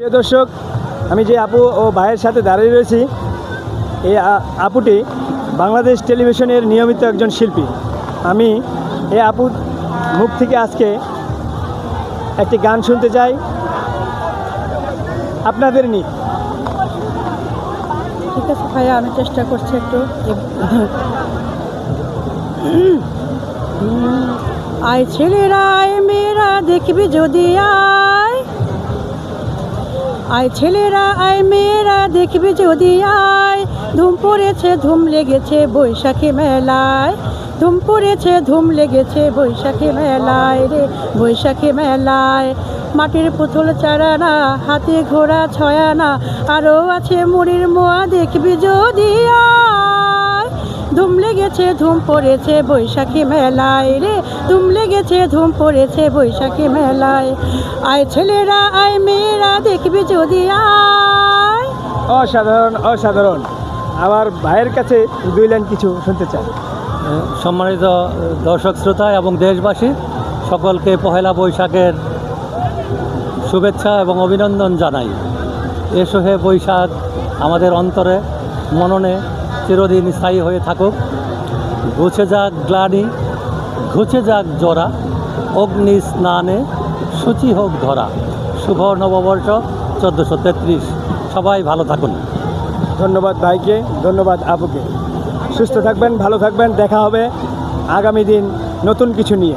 প্রিয় দর্শক, আমি যে আপু ও ভাইয়ের সাথে দাঁড়িয়ে রয়েছি, এই আপুটি বাংলাদেশ টেলিভিশনের নিয়মিত একজন শিল্পী। আমি এই আপুর মুখ থেকে আজকে একটি গান শুনতে চাই আপনাদের নিয়ে। ঠিক আছে ভাইয়া, আমি চেষ্টা করছি একটু। আয় ছেলেরা আয় মেয়েরা দেখবি যদি আয়, আয় ছেলেরা আয় মেয়েরা দেখবি যদি আয়, ধুম পড়েছে ধুম লেগেছে বৈশাখী মেলায়, ধুম পড়েছে ধুম লেগেছে বৈশাখী মেলায় রে, বৈশাখী মেলায়। মাটির পুতুল চারানা, হাতে ঘোড়া ছয়ানা, আরও আছে মুড়ির মোয়া দেখবি যদি আয়, ধুম লেগেছে ধুম পড়েছে বৈশাখী মেলায় রে, ধুম লেগেছে ধুম পড়েছে বৈশাখী মেলায়। আয় ছেলেরা আয় মেয়েরা দেখবি যদি আয়। অসাধারণ অসাধারণ। আমার ভাইয়ের কাছে দুই লাইন কিছু শুনতে চাই। সম্মানিত দর্শক শ্রোতা এবং দেশবাসী সকলকে পহেলা বৈশাখের শুভেচ্ছা এবং অভিনন্দন জানাই। এসো হে বৈশাখ আমাদের অন্তরে মননে চিরদিন স্থায়ী হয়ে থাকুক। ঘুচে যাক গ্লানি, ঘুচে যাক জরা, অগ্নি স্নানে সূচি হোক ধরা। শুভ নববর্ষ 1433। সবাই ভালো থাকুন। ধন্যবাদ ভাইকে, ধন্যবাদ আপুকে। সুস্থ থাকবেন, ভালো থাকবেন। দেখা হবে আগামী দিন নতুন কিছু নিয়ে।